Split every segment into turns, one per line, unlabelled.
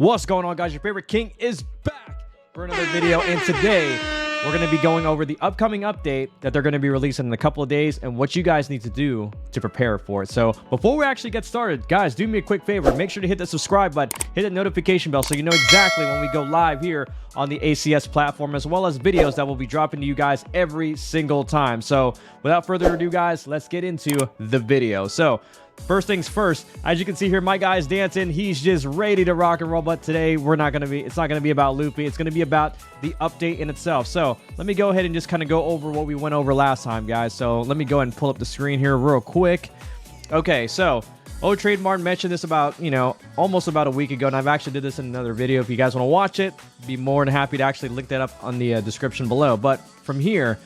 What's going on, guys? Your favorite king is back for another video, and today we're going to be going over the upcoming update that they're going to be releasing in a couple of days and what you guys need to do to prepare for it. So before we actually get started, guys, do me a quick favor. Make sure to hit the subscribe button, hit the notification bell so you know exactly when we go live here on the ACS platform, as well as videos that will be dropping to you guys every single time. So without further ado, guys, let's get into the video. So first things first, as you can see here, my guy's dancing. He's just ready to rock and roll, but today it's not going to be about Loopy. It's going to be about the update in itself. So let me go ahead and just kind of go over what we went over last time, guys. So let me go ahead and pull up the screen here real quick. Okay, so Trademark mentioned this about, almost about a week ago, and I've actually did this in another video. If you guys want to watch it, be more than happy to actually link that up on the description below. But from here,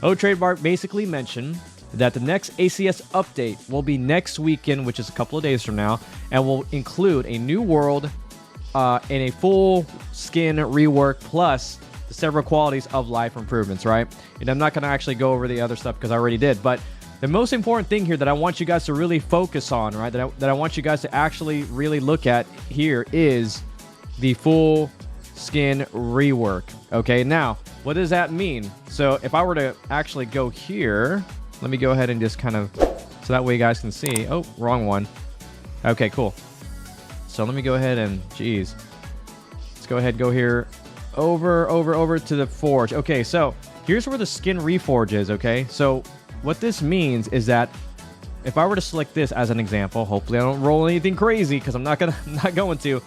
Trademark basically mentioned that the next ACS update will be next weekend, which is a couple of days from now, and will include a new world and a full skin rework, plus the several qualities of life improvements, right? And I'm not going to actually go over the other stuff because I already did, but the most important thing here that I want you guys to really focus on, right, that I want you guys to actually really look at here is the full skin rework. Okay, now, what does that mean? So if I were to actually go here, let me go ahead and just kind of, so that way you guys can see. Oh, wrong one. Okay, cool. So let me go ahead and, geez. Let's go ahead and go here over to the forge. Okay, so here's where the skin reforge is, okay? So what this means is that if I were to select this as an example, hopefully I don't roll anything crazy because I'm not going to.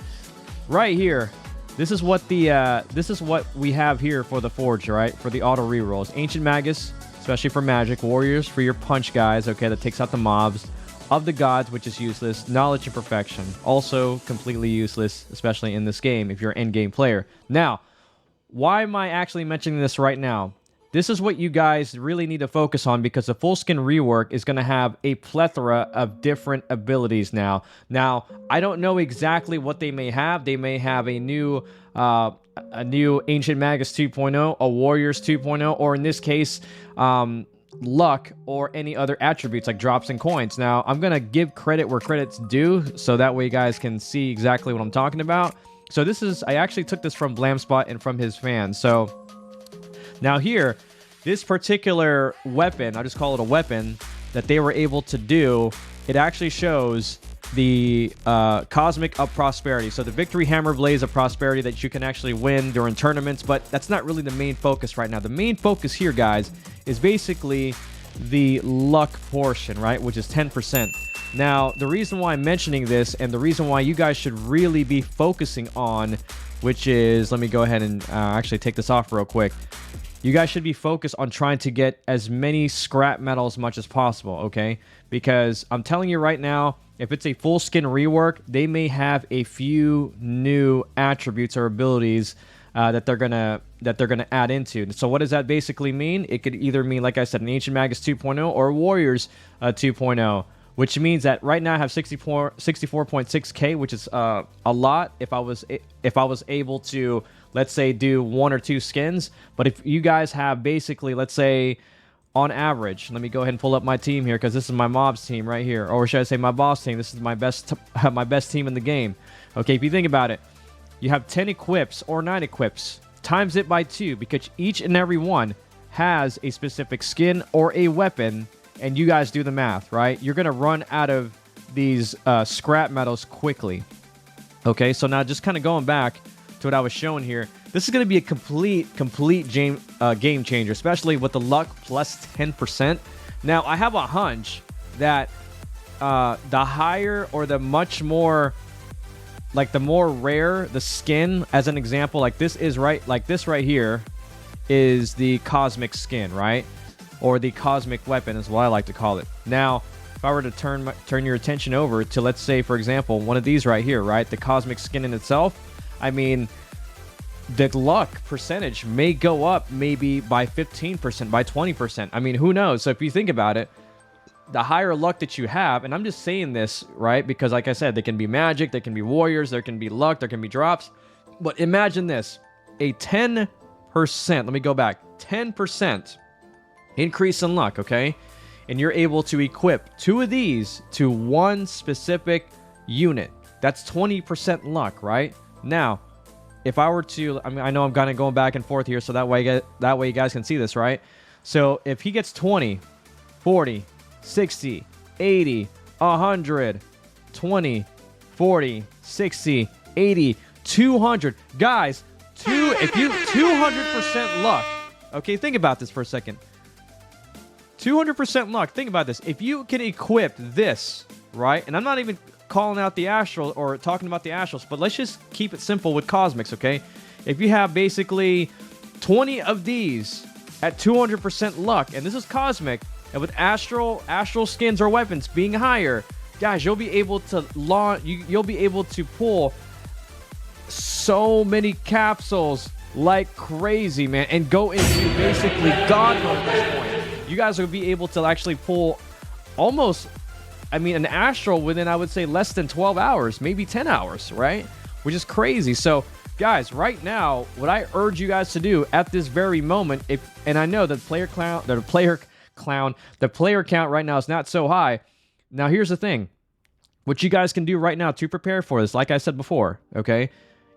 Right here, this is what we have here for the forge, right? For the auto rerolls. Ancient Magus, especially for magic. Warriors for your punch guys, okay, that takes out the mobs. Of the gods, which is useless. Knowledge and perfection, also completely useless, especially in this game if you're an end-game player. Now, why am I actually mentioning this right now? This is what you guys really need to focus on, because the full skin rework is going to have a plethora of different abilities now. Now, I don't know exactly what they may have. They may have a new Ancient Magus 2.0, a Warriors 2.0, or in this case, luck or any other attributes like drops and coins. Now, I'm going to give credit where credit's due, so that way you guys can see exactly what I'm talking about. So I actually took this from Blamspot and from his fans. So now here, this particular weapon, I'll just call it a weapon, that they were able to do, it actually shows the Cosmic of Prosperity. So the Victory Hammer Blaze of Prosperity that you can actually win during tournaments, but that's not really the main focus right now. The main focus here, guys, is basically the luck portion, right, which is 10%. Now, the reason why I'm mentioning this and the reason why you guys should really be focusing on, which is, let me go ahead and actually take this off real quick. You guys should be focused on trying to get as many scrap metal as much as possible, okay? Because I'm telling you right now, if it's a full skin rework, they may have a few new attributes or abilities that they're gonna add into. So what does that basically mean? It could either mean, like I said, an Ancient Magus 2.0 or Warriors 2.0, which means that right now I have 64.6k, which is a lot if I was able to, let's say, do 1 or 2 skins. But if you guys have basically, let's say, on average, let me go ahead and pull up my team here, because this is my mob's team right here, or should I say my boss team? This is my best team in the game. Okay, if you think about it, you have 10 equips or 9 equips, times it by 2, because each and every one has a specific skin or a weapon, and you guys do the math, right? You're gonna run out of these scrap metals quickly. Okay, so now just kind of going back to what I was showing here, this is going to be a complete game changer, especially with the luck plus 10%. Now, I have a hunch that the higher or the much more, like the more rare the skin, as an example, like this is right, like this right here is the cosmic skin, right? Or the cosmic weapon is what I like to call it. Now, if I were to turn your attention over to, let's say, for example, one of these right here, right? The cosmic skin in itself, I mean, the luck percentage may go up maybe by 15%, by 20%. I mean, who knows? So if you think about it, the higher luck that you have, and I'm just saying this, right? Because like I said, they can be magic, they can be warriors, there can be luck, there can be drops. But imagine this, a 10%, let me go back, 10% increase in luck, okay? And you're able to equip 2 of these to one specific unit. That's 20% luck, right? Now, if I were to, I mean, I know I'm kind of going back and forth here, so that way you guys can see this, right? So if he gets 20, 40, 60, 80, 100, 20, 40, 60, 80, 200. Guys, if you 200% luck, okay, think about this for a second. 200% luck. Think about this. If you can equip this, right? And I'm not even calling out the Astral or talking about the Astrals, but let's just keep it simple with Cosmics, okay? If you have basically 20 of these at 200% luck, and this is Cosmic, and with Astral skins or weapons being higher, guys, you'll be able to launch. You'll be able to pull so many capsules like crazy, man, and go into basically God mode at this point. You guys will be able to actually pull almost, I mean, an Astral within, I would say, less than 12 hours, maybe 10 hours, right? Which is crazy. So, guys, right now, what I urge you guys to do at this very moment, and I know that the player count right now is not so high. Now, here's the thing. What you guys can do right now to prepare for this, like I said before, okay?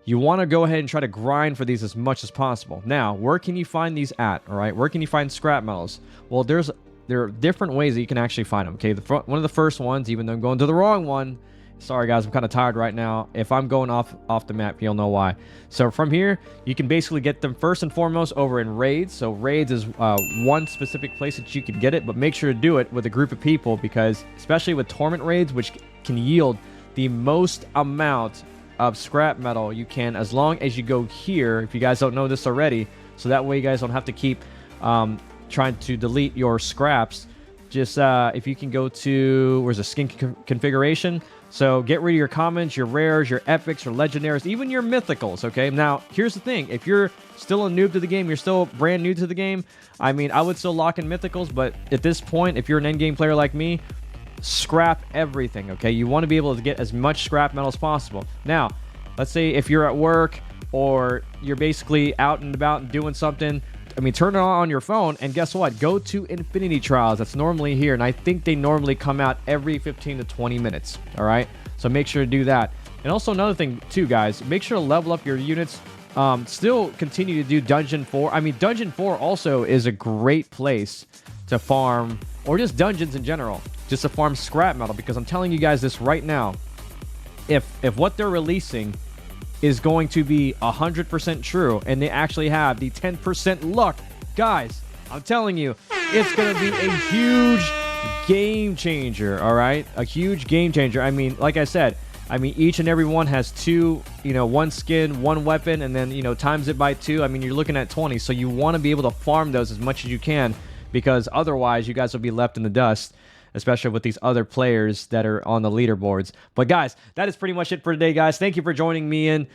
You want to go ahead and try to grind for these as much as possible. Now, where can you find these at, all right? Where can you find scrap metals? Well, there are different ways that you can actually find them, okay? One of the first ones, even though I'm going to the wrong one, sorry guys, I'm kind of tired right now. If I'm going off the map, you'll know why. So from here, you can basically get them first and foremost over in raids. So raids is one specific place that you can get it, but make sure to do it with a group of people, because especially with torment raids, which can yield the most amount of scrap metal you can, as long as you go here, if you guys don't know this already, so that way you guys don't have to keep trying to delete your scraps. Just if you can go to, where's the skin configuration, so get rid of your commons, your rares, your epics, your legendaries, even your mythicals, okay? Now, here's the thing. If you're still a noob to the game, you're still brand new to the game, I mean, I would still lock in mythicals, but at this point, if you're an endgame player like me, scrap everything, okay? You want to be able to get as much scrap metal as possible. Now, let's say if you're at work or you're basically out and about and doing something, I mean, turn it on your phone, and guess what? Go to Infinity Trials. That's normally here, and I think they normally come out every 15 to 20 minutes, all right? So make sure to do that. And also another thing, too, guys, make sure to level up your units. Still continue to do Dungeon 4. I mean, Dungeon 4 also is a great place to farm, or just dungeons in general, just to farm scrap metal, because I'm telling you guys this right now. If what they're releasing is going to be 100% true, and they actually have the 10% luck, guys, I'm telling you, it's going to be a huge game changer, all right? A huge game changer. I mean, like I said, I mean, each and every one has two, one skin, one weapon, and then, times it by 2. I mean, you're looking at 20, so you want to be able to farm those as much as you can, because otherwise you guys will be left in the dust, especially with these other players that are on the leaderboards. But guys, that is pretty much it for today, guys. Thank you for joining me in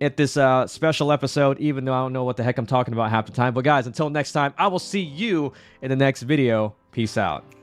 at this special episode, even though I don't know what the heck I'm talking about half the time. But guys, until next time, I will see you in the next video. Peace out.